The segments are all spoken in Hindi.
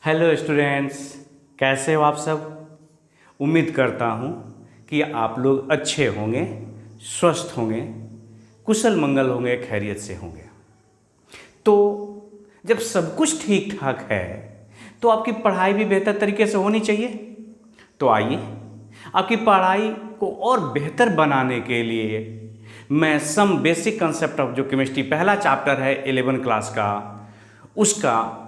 हेलो स्टूडेंट्स, कैसे हो आप सब। उम्मीद करता हूँ कि आप लोग अच्छे होंगे, स्वस्थ होंगे, कुशल मंगल होंगे, खैरियत से होंगे। तो जब सब कुछ ठीक ठाक है तो आपकी पढ़ाई भी बेहतर तरीके से होनी चाहिए। तो आइए, आपकी पढ़ाई को और बेहतर बनाने के लिए मैं सम बेसिक कंसेप्ट ऑफ जो केमिस्ट्री पहला चैप्टर है 11 क्लास का, उसका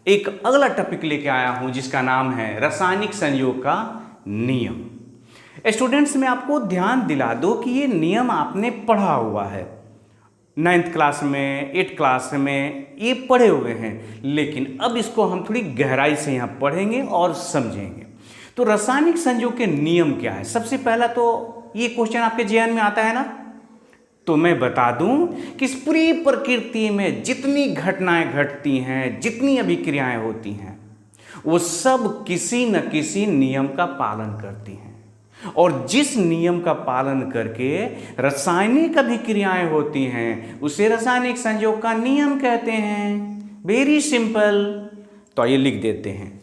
एक अगला टॉपिक लेके आया हूं जिसका नाम है रासायनिक संयोग का नियम। स्टूडेंट्स, मैं आपको ध्यान दिला दूं कि ये नियम आपने पढ़ा हुआ है, 9th क्लास में, 8th क्लास में ये पढ़े हुए हैं, लेकिन अब इसको हम थोड़ी गहराई से यहाँ पढ़ेंगे और समझेंगे। तो रासायनिक संयोग के नियम क्या है। सबसे पहला तो ये क्वेश्चन आपके जेएन में आता है ना, तो मैं बता दूं कि इस पूरी प्रकृति में जितनी घटनाएं घटती हैं, जितनी अभिक्रियाएं होती हैं, वो सब किसी न किसी नियम का पालन करती हैं। और जिस नियम का पालन करके रासायनिक अभिक्रियाएं होती हैं उसे रासायनिक संयोग का नियम कहते हैं। Very simple. तो आइए लिख देते हैं।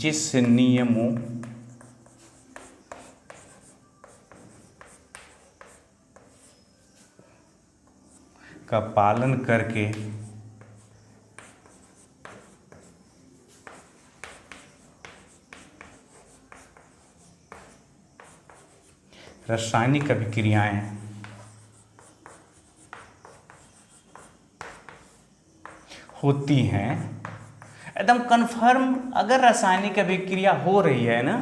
जिस नियमों का पालन करके रासायनिक अभिक्रियाएं होती हैं, एकदम कंफर्म, अगर रासायनिक अभिक्रिया हो रही है ना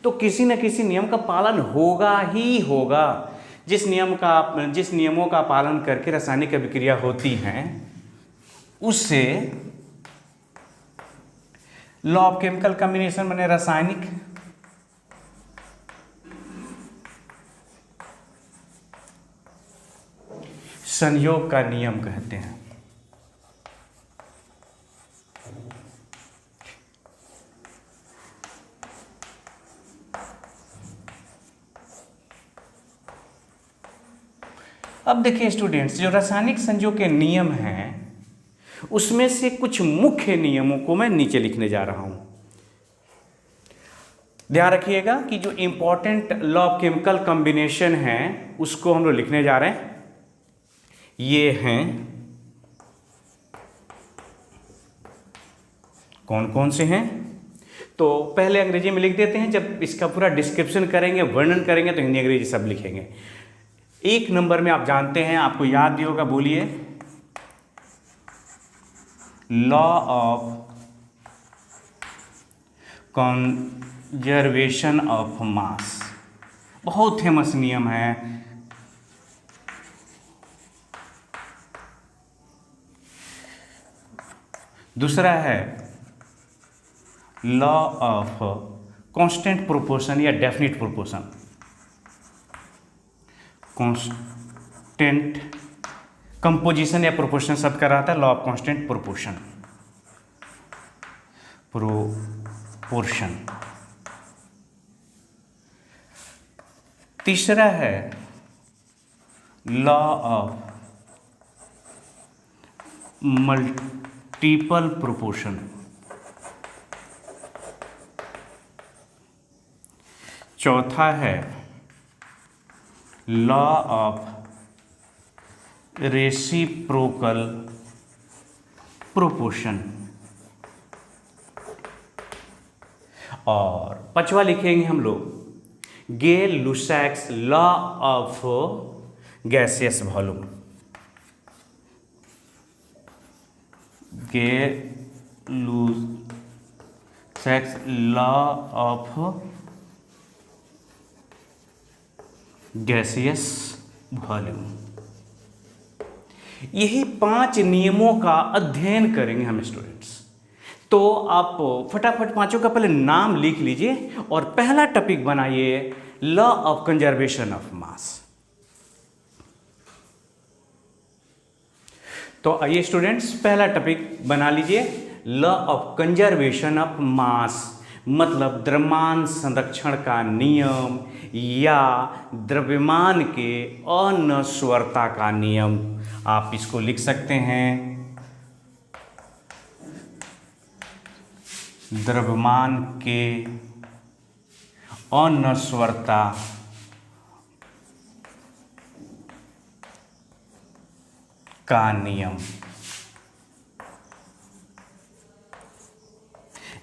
तो किसी न किसी नियम का पालन होगा ही होगा। जिस नियमों का पालन करके रासायनिक अभिक्रिया होती हैं उससे लॉ ऑफ केमिकल कॉम्बिनेशन बने रासायनिक संयोग का नियम कहते हैं। अब देखिए स्टूडेंट्स, जो रासायनिक संयोग के नियम हैं उसमें से कुछ मुख्य नियमों को मैं नीचे लिखने जा रहा हूं। ध्यान रखिएगा कि जो important law of chemical combination है उसको हम लोग लिखने जा रहे हैं। ये हैं कौन कौन से हैं, तो पहले अंग्रेजी में लिख देते हैं, जब इसका पूरा डिस्क्रिप्शन करेंगे, वर्णन करेंगे, तो हिंदी अंग्रेजी सब लिखेंगे। 1 नंबर में आप जानते हैं, आपको याद भी होगा, बोलिए, लॉ ऑफ कंजर्वेशन ऑफ मास, बहुत फेमस नियम है। दूसरा है लॉ ऑफ कांस्टेंट प्रोपोर्शन या डेफिनिट प्रोपोर्शन। कांस्टेंट कंपोजिशन या प्रोपोर्शन शब्द का रहता है लॉ ऑफ कांस्टेंट प्रोपोर्शन। तीसरा है लॉ ऑफ मल्टीपल प्रोपोर्शन। चौथा है लॉ ऑफ रेसिप्रोकल प्रोपोर्शन। और पांचवा लिखेंगे हम लोग Gay-Lussac's law of gaseous volume. Gay-Lussac's law of gaseous volume. यही 5 नियमों का अध्ययन करेंगे हम स्टूडेंट्स। तो आप फटाफट पांचों का पहले नाम लिख लीजिए और पहला टॉपिक बनाइए law of conservation of mass. तो आइए स्टूडेंट्स, पहला टॉपिक बना लीजिए लॉ ऑफ कंजर्वेशन ऑफ मास। मतलब द्रव्यमान संरक्षण का नियम या द्रव्यमान के अनश्वरता का नियम, आप इसको लिख सकते हैं। द्रव्यमान के अनश्वरता का नियम।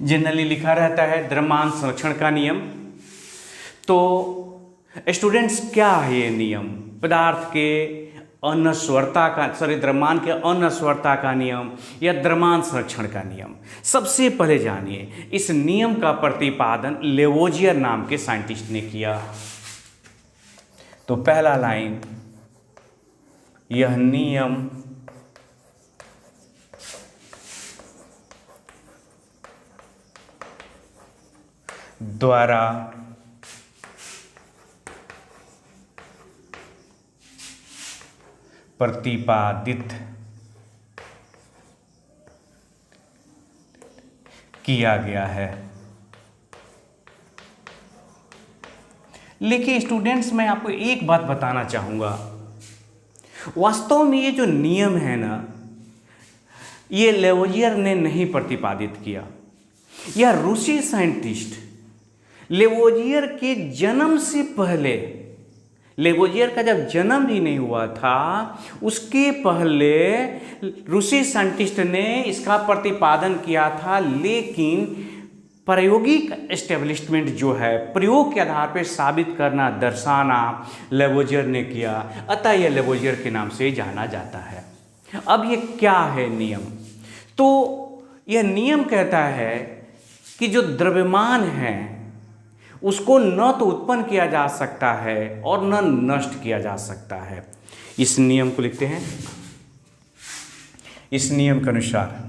जनरली लिखा रहता है द्रव्यमान संरक्षण का नियम। तो स्टूडेंट्स, क्या है ये नियम? पदार्थ के अनश्वरता का, द्रव्यमान के अनश्वरता का नियम या द्रव्यमान संरक्षण का नियम। सबसे पहले जानिए, इस नियम का प्रतिपादन लेवोजियर नाम के साइंटिस्ट ने किया। तो पहला लाइन, यह नियम द्वारा प्रतिपादित किया गया है। लेकिन स्टूडेंट्स, मैं आपको एक बात बताना चाहूंगा, वास्तव में ये जो नियम है ना, ये लेवोजियर ने नहीं प्रतिपादित किया। यह रूसी साइंटिस्ट लेवोजियर के जन्म से पहले, लेवोजियर का जब जन्म ही नहीं हुआ था उसके पहले रूसी साइंटिस्ट ने इसका प्रतिपादन किया था। लेकिन प्रायोगिक एस्टेब्लिशमेंट जो है, प्रयोग के आधार पर साबित करना, दर्शाना लेवोजियर ने किया, अतः यह लेवोजियर के नाम से जाना जाता है। अब ये क्या है नियम? तो यह नियम कहता है कि जो द्रव्यमान है उसको न तो उत्पन्न किया जा सकता है और न नष्ट किया जा सकता है। इस नियम को लिखते हैं। इस नियम के अनुसार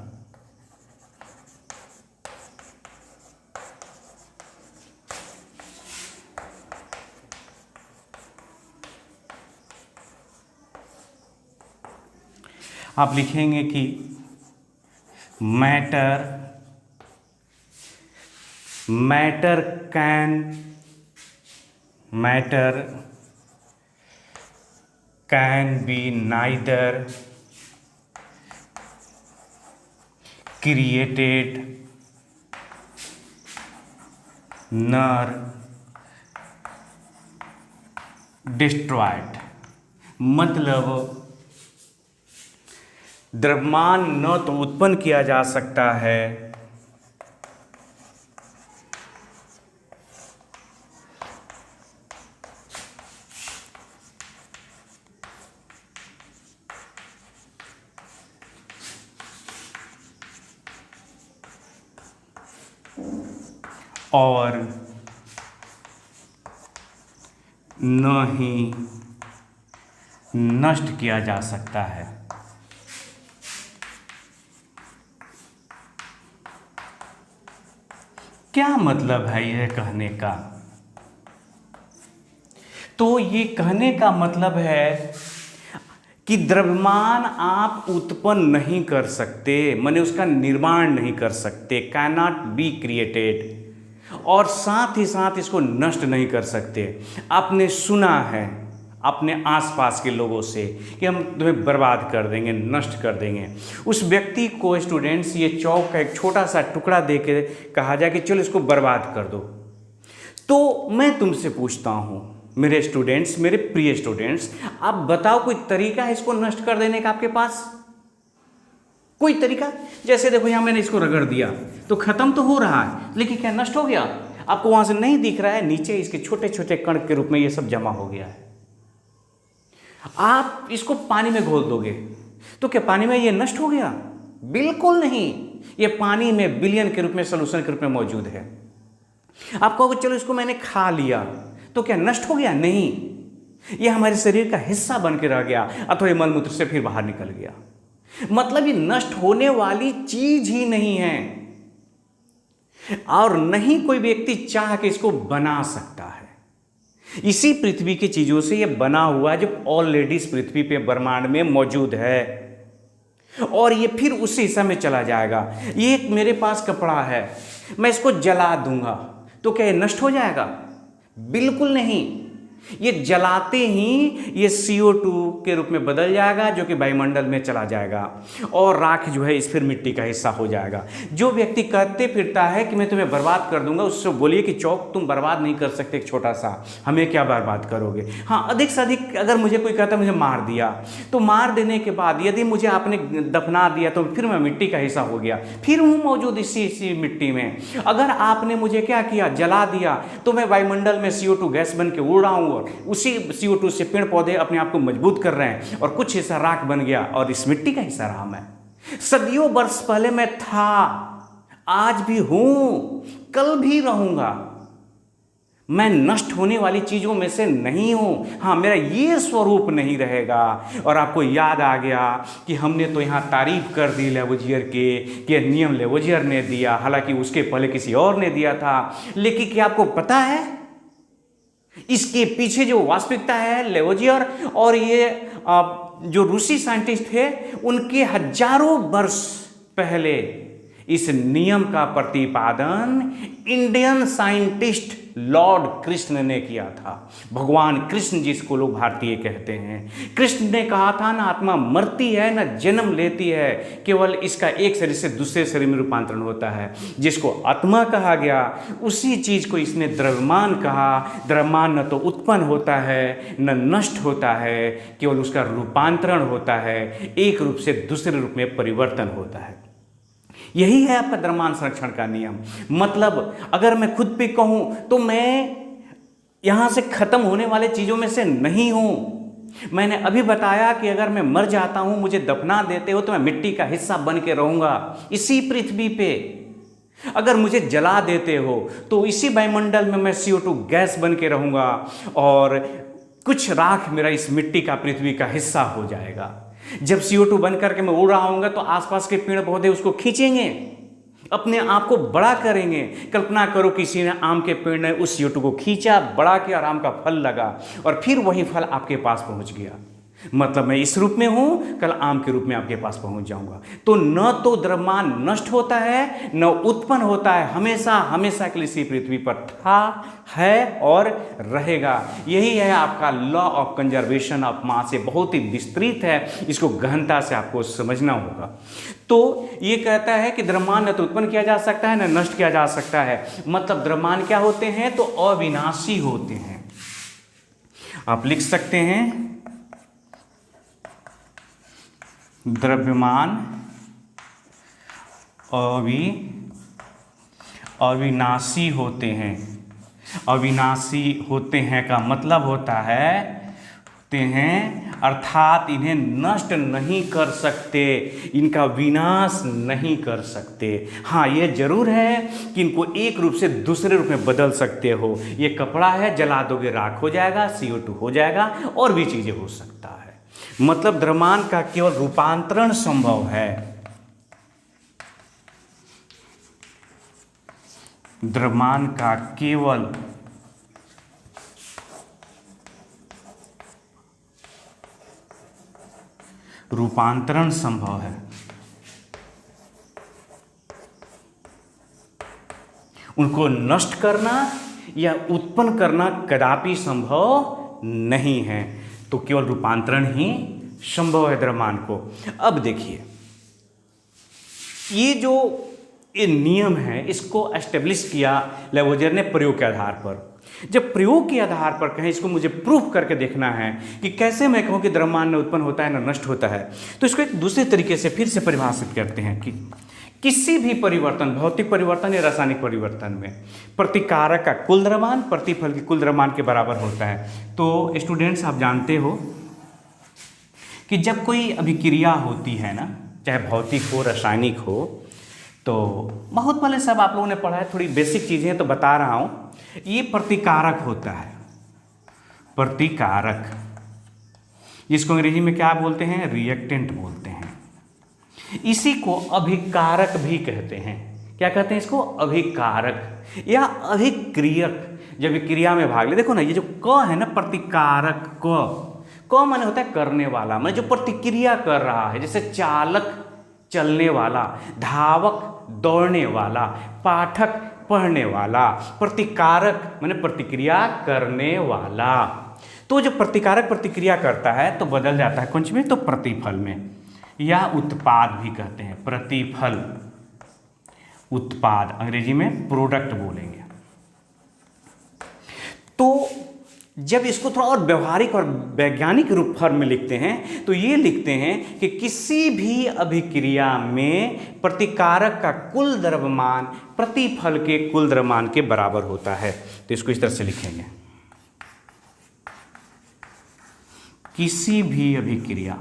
आप लिखेंगे कि matter can be neither created nor destroyed। मतलब द्रव्यमान न तो उत्पन्न किया जा सकता है और न ही नष्ट किया जा सकता है। क्या मतलब है यह कहने का? तो ये कहने का मतलब है कि द्रव्यमान आप उत्पन्न नहीं कर सकते, माने उसका निर्माण नहीं कर सकते, कैन नॉट बी क्रिएटेड, और साथ ही साथ इसको नष्ट नहीं कर सकते। आपने सुना है अपने आसपास के लोगों से कि हम तुम्हें बर्बाद कर देंगे, नष्ट कर देंगे। उस व्यक्ति को स्टूडेंट्स ये चौक का एक छोटा सा टुकड़ा दे के कहा जाए कि चलो इसको बर्बाद कर दो। तो मैं तुमसे पूछता हूँ मेरे स्टूडेंट्स, मेरे प्रिय स्टूडेंट्स, आप बताओ कोई तरीका है इसको नष्ट कर देने का आपके पास? कोई तरीका? जैसे देखो यहाँ मैंने इसको रगड़ दिया तो खत्म तो हो रहा है, लेकिन क्या नष्ट हो गया? आपको वहां से नहीं दिख रहा है, नीचे इसके छोटे छोटे कण के रूप में ये सब जमा हो गया है। आप इसको पानी में घोल दोगे तो क्या पानी में ये नष्ट हो गया? बिल्कुल नहीं, ये पानी में बिलियन के रूप में, सॉल्यूशन के रूप में मौजूद है। आप कहोगे चलो इसको मैंने खा लिया तो क्या नष्ट हो गया? नहीं, ये हमारे शरीर का हिस्सा बन के रह गया अथवा मलमूत्र से फिर बाहर निकल गया। मतलब ये नष्ट होने वाली चीज ही नहीं है और नहीं कोई व्यक्ति चाह के इसको बना सकता है। इसी पृथ्वी की चीजों से ये बना हुआ है जो ऑलरेडी इस पृथ्वी पे ब्रह्मांड में मौजूद है और ये फिर उसी हिस्सा में चला जाएगा। ये एक मेरे पास कपड़ा है, मैं इसको जला दूंगा तो क्या ये नष्ट हो जाएगा? बिल्कुल नहीं। ये जलाते ही ये CO2 के रूप में बदल जाएगा, जो कि वायुमंडल में चला जाएगा और राख जो है इस फिर मिट्टी का हिस्सा हो जाएगा। जो व्यक्ति कहते फिरता है कि मैं तुम्हें बर्बाद कर दूंगा, उससे बोलिए कि चौक तुम बर्बाद नहीं कर सकते, एक छोटा सा, हमें क्या बर्बाद करोगे। हाँ, अधिक से अधिक अगर मुझे कोई कहता मुझे मार दिया, तो मार देने के बाद यदि मुझे आपने दफना दिया तो फिर मैं मिट्टी का हिस्सा हो गया, फिर हूँ मौजूद इसी मिट्टी में। अगर आपने मुझे क्या किया, जला दिया, तो मैं वायुमंडल में CO2 गैस बन के उड़ रहा हूँ, उसी CO2 से पेड़ पौधे अपने आप को मजबूत कर रहे हैं और कुछ हिस्सा राख बन गया और इस मिट्टी का हिस्सा रहा मैं। सदियों वर्ष पहले मैं था, आज भी हूं, कल भी रहूंगा। मैं नष्ट होने वाली चीजों में से नहीं हूं। हाँ, मेरा ये स्वरूप नहीं रहेगा। और आपको याद आ गया कि हमने तो यहां तारीफ कर दी लेवोजियर के कि नियम लेवोजियर ने दिया, हालांकि उसके पहले किसी और ने दिया था। लेकिन क्या आपको पता है इसके पीछे जो वास्तविकता है? लेवोजियर और ये जो रूसी साइंटिस्ट थे, उनके हजारों वर्ष पहले इस नियम का प्रतिपादन इंडियन साइंटिस्ट लॉर्ड कृष्ण ने किया था। भगवान कृष्ण जिसको लोग भारतीय कहते हैं, कृष्ण ने कहा था ना आत्मा मरती है ना जन्म लेती है, केवल इसका एक शरीर से दूसरे शरीर में रूपांतरण होता है। जिसको आत्मा कहा गया उसी चीज को इसने द्रव्यमान कहा। द्रव्यमान न तो उत्पन्न होता है न नष्ट होता है, केवल उसका रूपांतरण होता है, एक रूप से दूसरे रूप में परिवर्तन होता है। यही है आपका द्रव्यमान संरक्षण का नियम। मतलब अगर मैं खुद पे कहूं तो मैं यहां से खत्म होने वाले चीजों में से नहीं हूं। मैंने अभी बताया कि अगर मैं मर जाता हूं, मुझे दफना देते हो, तो मैं मिट्टी का हिस्सा बन के रहूंगा इसी पृथ्वी पे। अगर मुझे जला देते हो तो इसी वायुमंडल में मैं CO2 गैस बन के रहूंगा और कुछ राख मेरा इस मिट्टी का, पृथ्वी का हिस्सा हो जाएगा। जब CO2 बन करके मैं उड़ रहा हूँगा तो आसपास के पेड़ पौधे उसको खींचेंगे, अपने आप को बड़ा करेंगे। कल्पना करो किसी ने आम के पेड़ ने उस CO2 को खींचा, बड़ा किया और आम का फल लगा और फिर वही फल आपके पास पहुँच गया। मतलब मैं इस रूप में हूं, कल आम के रूप में आपके पास पहुंच जाऊंगा। तो न तो द्रव्यमान नष्ट होता है न उत्पन्न होता है, हमेशा हमेशा के लिए इसी पृथ्वी पर था, है और रहेगा। यही है आपका लॉ ऑफ कंजर्वेशन ऑफ मास। से बहुत ही विस्तृत है, इसको गहनता से आपको समझना होगा। तो ये कहता है कि द्रव्यमान न तो उत्पन्न किया जा सकता है न नष्ट किया जा सकता है। मतलब द्रव्यमान क्या होते हैं? तो अविनाशी होते हैं। आप लिख सकते हैं द्रव्यमान अविनाशी होते हैं। अविनाशी होते हैं का मतलब होता है अर्थात इन्हें नष्ट नहीं कर सकते, इनका विनाश नहीं कर सकते। हाँ, ये जरूर है कि इनको एक रूप से दूसरे रूप में बदल सकते हो। ये कपड़ा है, जला दोगे राख हो जाएगा, CO2 हो जाएगा और भी चीजें हो सकता है। मतलब द्रव्यमान का केवल रूपांतरण संभव है। द्रव्यमान का केवल रूपांतरण संभव है। उनको नष्ट करना या उत्पन्न करना कदापि संभव नहीं है। तो केवल रूपांतरण ही संभव है द्रव्यमान को। अब देखिए, ये नियम है, इसको एस्टेब्लिश किया लेवोजियर ने प्रयोग के आधार पर। जब प्रयोग के आधार पर कहें इसको मुझे प्रूफ करके देखना है कि कैसे मैं कहूं कि द्रव्यमान न उत्पन्न होता है न नष्ट होता है, तो इसको एक दूसरे तरीके से फिर से परिभाषित करते हैं कि किसी भी परिवर्तन, भौतिक परिवर्तन या रासायनिक परिवर्तन में प्रतिकारक का कुल द्रव्यमान प्रतिफल के कुल द्रव्यमान के बराबर होता है। तो स्टूडेंट्स, आप जानते हो कि जब कोई अभिक्रिया होती है ना, चाहे भौतिक हो रासायनिक हो, तो बहुत पहले सब आप लोगों ने पढ़ा है, थोड़ी बेसिक चीज़ें तो बता रहा हूँ। ये प्रतिकारक होता है, प्रतिकारक, जिसको अंग्रेजी में क्या बोलते हैं? रिएक्टेंट बोलते हैं। इसी को अभिकारक भी कहते हैं। क्या कहते हैं इसको? अभिकारक या अभिक्रियक। जब क्रिया में भाग ले, देखो ना, ये जो क है ना, प्रतिकारक क माने होता है करने वाला, माने जो प्रतिक्रिया कर रहा है। जैसे चालक चलने वाला, धावक दौड़ने वाला, पाठक पढ़ने वाला, प्रतिकारक माने प्रतिक्रिया करने वाला। तो जब प्रतिकारक प्रतिक्रिया करता है तो बदल जाता है कौन में, तो प्रतिफल में, या उत्पाद भी कहते हैं, प्रतिफल उत्पाद, अंग्रेजी में प्रोडक्ट बोलेंगे। तो जब इसको थोड़ा और व्यवहारिक और वैज्ञानिक रूप फॉर्म में लिखते हैं तो ये लिखते हैं कि किसी भी अभिक्रिया में प्रतिकारक का कुल द्रव्यमान प्रतिफल के कुल द्रव्यमान के बराबर होता है। तो इसको इस तरह से लिखेंगे, किसी भी अभिक्रिया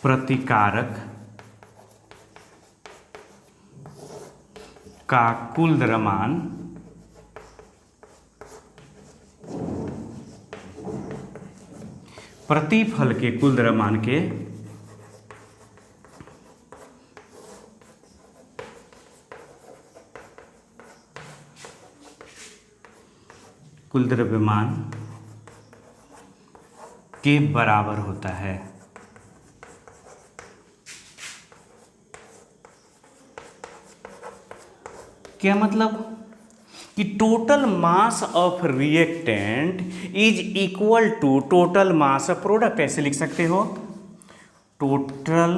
प्रतिकारक का कुल द्रव्यमान प्रतिफल के कुल द्रव्यमान के कुल द्रव्यमान के बराबर होता है। क्या मतलब कि total mass of reactant is equal to total mass of product, ऐसे लिख सकते हो, टोटल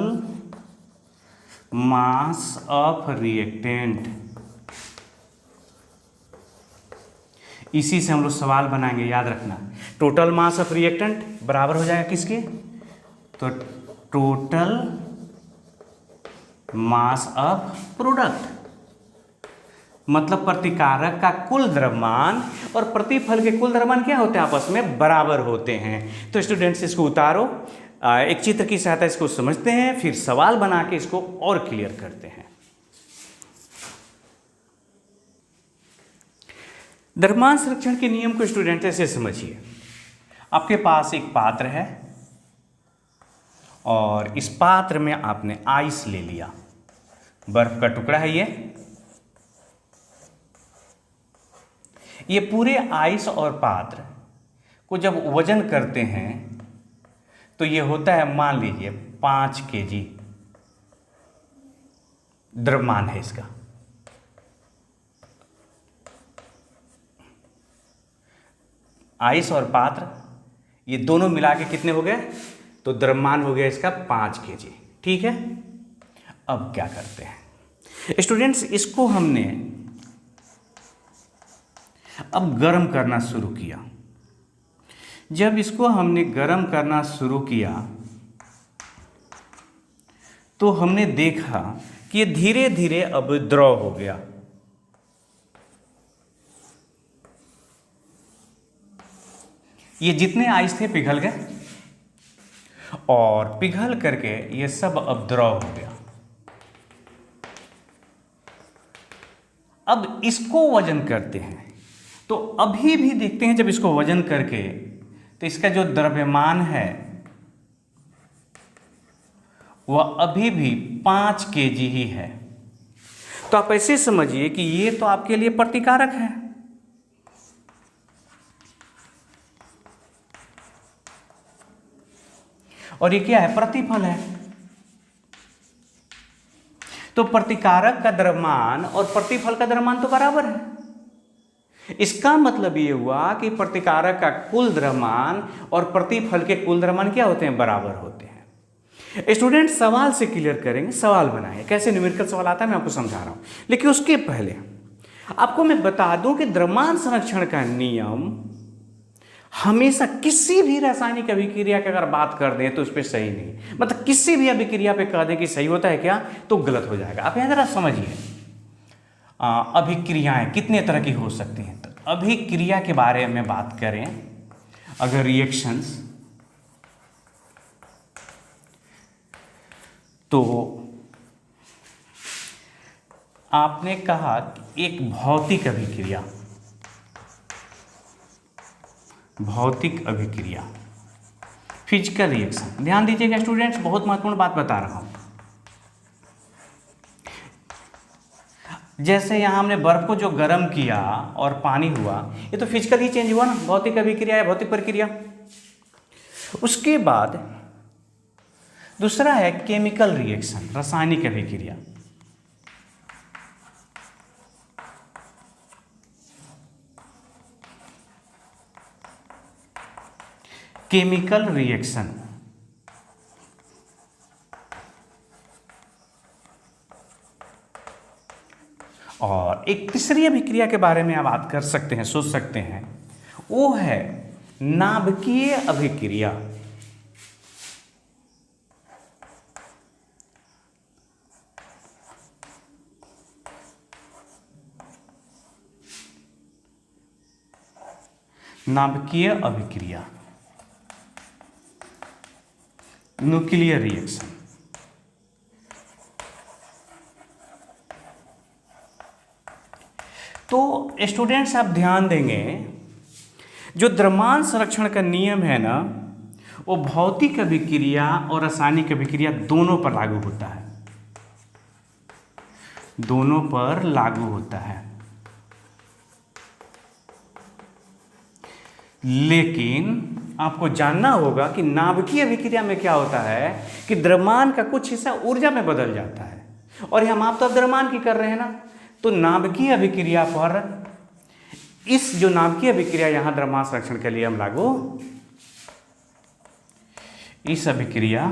मास ऑफ रिएक्टेंट। इसी से हम लोग सवाल बनाएंगे, याद रखना, टोटल मास ऑफ रिएक्टेंट बराबर हो जाएगा किसके, तो टोटल मास ऑफ प्रोडक्ट, मतलब प्रतिकारक का कुल द्रव्यमान और प्रतिफल के कुल द्रव्यमान क्या होते हैं, आपस में बराबर होते हैं। तो स्टूडेंट्स इसको उतारो, एक चित्र की सहायता इसको समझते हैं, फिर सवाल बना के इसको और क्लियर करते हैं। द्रव्यमान संरक्षण के नियम को स्टूडेंट ऐसे समझिए, आपके पास एक पात्र है और इस पात्र में आपने आइस ले लिया, बर्फ का टुकड़ा है ये पूरे आइस और पात्र को जब वजन करते हैं तो ये होता है, मान लीजिए 5 kg द्रव्यमान है इसका। आइस और पात्र ये दोनों मिला के कितने हो गए, तो द्रव्यमान हो गया इसका 5 kg। ठीक है, अब क्या करते हैं स्टूडेंट्स, इसको हमने अब गर्म करना शुरू किया। जब इसको हमने गर्म करना शुरू किया तो हमने देखा कि ये धीरे धीरे अब द्रव हो गया। ये जितने आइस थे पिघल गए और पिघल करके ये सब अब द्रव हो गया। अब इसको वजन करते हैं तो अभी भी देखते हैं, जब इसको वजन करके तो इसका जो द्रव्यमान है वह अभी भी 5 kg ही है। तो आप ऐसे समझिए कि ये तो आपके लिए प्रतिकारक है, और ये क्या है, प्रतिफल है। तो प्रतिकारक का द्रव्यमान और प्रतिफल का द्रव्यमान तो बराबर है। इसका मतलब ये हुआ कि प्रतिकारक का कुल द्रव्यमान और प्रतिफल के कुल द्रव्यमान क्या होते हैं, बराबर होते हैं। स्टूडेंट सवाल से क्लियर करेंगे, सवाल बनाएंगे, कैसे न्यूमेरिकल सवाल आता है मैं आपको समझा रहा हूं। लेकिन उसके पहले आपको मैं बता दूं कि द्रव्यमान संरक्षण का नियम हमेशा किसी भी रासायनिक अभिक्रिया की अगर बात कर दें तो उस पर सही नहीं, मतलब किसी भी अभिक्रिया पे कह दें कि सही होता है क्या, तो गलत हो जाएगा। आप यहाँ जरा समझिए, अभिक्रियाएं कितने तरह की हो सकती हैं। तो अभिक्रिया के बारे में बात करें, अगर रिएक्शंस, तो आपने कहा कि एक भौतिक अभिक्रिया, भौतिक अभिक्रिया, फिजिकल रिएक्शन। ध्यान दीजिएगा स्टूडेंट्स, बहुत महत्वपूर्ण बात बता रहा हूं। जैसे यहाँ हमने बर्फ को जो गर्म किया और पानी हुआ, ये तो फिजिकल ही चेंज हुआ ना, भौतिक अभिक्रिया है, भौतिक प्रक्रिया। उसके बाद दूसरा है केमिकल रिएक्शन, रासायनिक अभिक्रिया। केमिकल रिएक्शन, और एक तीसरी अभिक्रिया के बारे में आप बात कर सकते हैं, सोच सकते हैं, वो है नाभिकीय अभिक्रिया। नाभिकीय अभिक्रिया, न्यूक्लियर रिएक्शन। तो स्टूडेंट्स आप ध्यान देंगे, जो द्रव्यमान संरक्षण का नियम है ना, वो भौतिक अभिक्रिया और रासायनिक अभिक्रिया दोनों पर लागू होता है, दोनों पर लागू होता है। लेकिन आपको जानना होगा कि नाभिकीय अभिक्रिया में क्या होता है कि द्रव्यमान का कुछ हिस्सा ऊर्जा में बदल जाता है, और हम आप तो द्रव्यमान की कर रहे हैं ना, तो नाभिकीय अभिक्रिया पर इस जो नाभिकीय अभिक्रिया यहां द्रव्यमान संरक्षण के लिए हम लागू, इस अभिक्रिया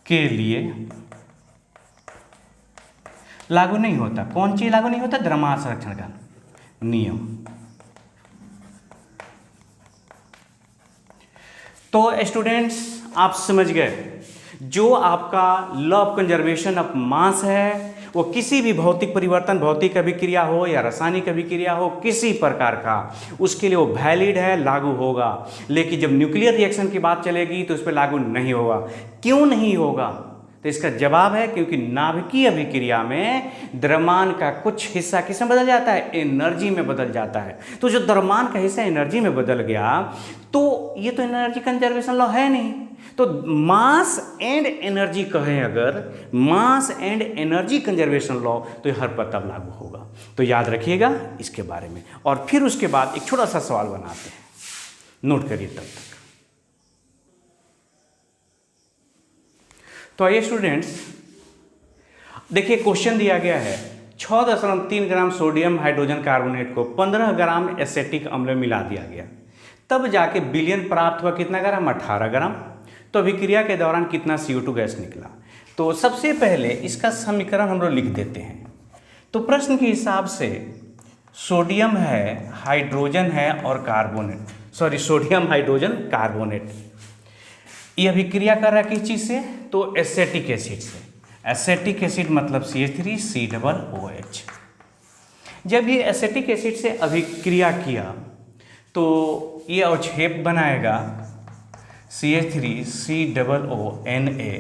के लिए लागू नहीं होता। कौन चीज लागू नहीं होता? द्रव्यमान संरक्षण का नियम। तो स्टूडेंट्स आप समझ गए, जो आपका लॉ ऑफ कंजर्वेशन ऑफ मास है, वो किसी भी भौतिक परिवर्तन, भौतिक अभिक्रिया हो या रासायनिक अभिक्रिया हो, किसी प्रकार का, उसके लिए वो वैलिड है, लागू होगा। लेकिन जब न्यूक्लियर रिएक्शन की बात चलेगी तो उस पर लागू नहीं होगा। क्यों नहीं होगा? तो इसका जवाब है क्योंकि नाभिकीय अभिक्रिया में द्रव्यमान का कुछ हिस्सा किसमें बदल जाता है? एनर्जी में बदल जाता है। तो जो द्रव्यमान का हिस्सा एनर्जी में बदल गया, तो ये तो एनर्जी कंजर्वेशन लॉ है नहीं। तो मास एंड एनर्जी कहें अगर, mass and energy conservation law, तो ये हर पर तब लागू होगा। तो याद रखिएगा इसके बारे में। और फिर उसके बाद एक छोटा सा सवाल बनाते हैं, नोट करिए तब तक। तो आइए स्टूडेंट्स, देखिए क्वेश्चन दिया गया है 6.3 ग्राम सोडियम हाइड्रोजन कार्बोनेट को 15 ग्राम एसेटिक अम्ल में मिला दिया गया, तब जाके विलयन प्राप्त हुआ कितना ग्राम? 18 ग्राम। तो अभिक्रिया के दौरान कितना CO2 गैस निकला? तो सबसे पहले इसका समीकरण हम लोग लिख देते हैं। तो प्रश्न के हिसाब से सोडियम है, हाइड्रोजन है और carbonate, sorry sodium hydrogen carbonate, ये अभिक्रिया कर रहा है किस चीज़ से? तो एसेटिक एसिड से। एसेटिक एसिड मतलब CH3COOH। जब ये एसेटिक एसिड से अभिक्रिया किया तो ये अवक्षेप बनाएगा CH3COONA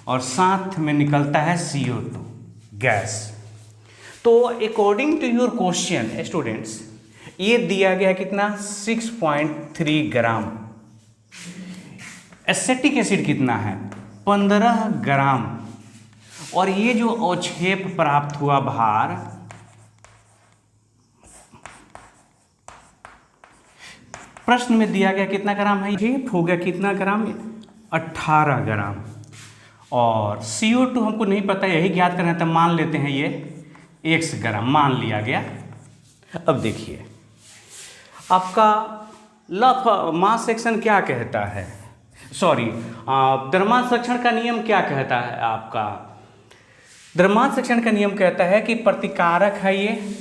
और साथ में निकलता है CO2 गैस। तो according to your question students, ये दिया गया है कितना? 6.3 ग्राम। एसेटिक एसिड कितना है? 15 ग्राम। और ये जो अवक्षेप प्राप्त हुआ भार, प्रश्न में दिया गया कितना ग्राम है? ये हो गया कितना ग्राम? 18 ग्राम। और CO2 हमको नहीं पता, यही ज्ञात करना है, तो मान लेते हैं ये X ग्राम मान लिया गया। अब देखिए आपका लॉ ऑफ मास सेक्शन क्या कहता है, सॉरी द्रव्यमान संरक्षण का नियम क्या कहता है? आपका द्रव्यमान संरक्षण का नियम कहता है कि प्रतिकारक है ये,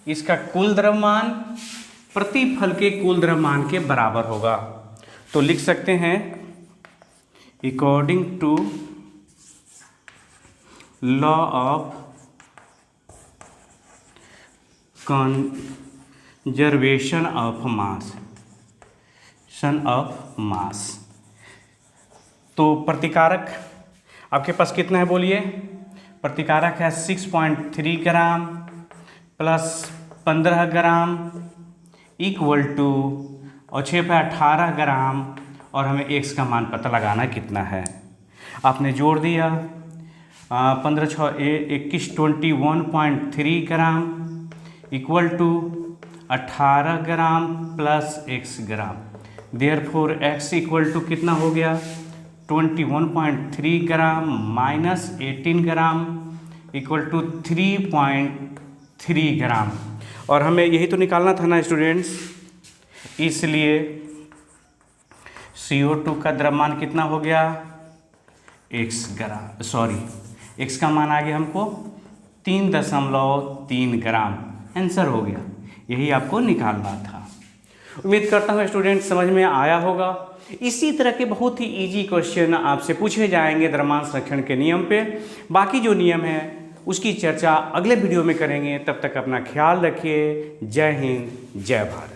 इसका कुल द्रव्यमान प्रतिफल के कुल द्रव्यमान के बराबर होगा। तो लिख सकते हैं according to law of conservation of mass, तो प्रतिकारक आपके पास कितना है बोलिए? प्रतिकारक है 6.3 gram plus 15 gram equal to अवक्षेप है 18 ग्राम, और हमें X का मान पता लगाना कितना है? आपने जोड़ दिया 15 6 21 21.3 gram equal to 18 gram plus x gram. Therefore x equal to कितना हो गया 21.3 gram minus 18 gram equal to 3.3 gram. और हमें यही तो निकालना था ना स्टूडेंट्स, इसलिए CO2 का द्रव्यमान कितना हो गया x ग्राम, सॉरी x का मान आ गया हमको 3.3 ग्राम। आंसर हो गया, यही आपको निकालना था। उम्मीद करता हूँ स्टूडेंट समझ में आया होगा। इसी तरह के बहुत ही इजी क्वेश्चन आपसे पूछे जाएंगे द्रव्यमान संरक्षण के नियम पे। बाकी जो नियम है उसकी चर्चा अगले वीडियो में करेंगे। तब तक अपना ख्याल रखिए। जय हिंद, जय भारत।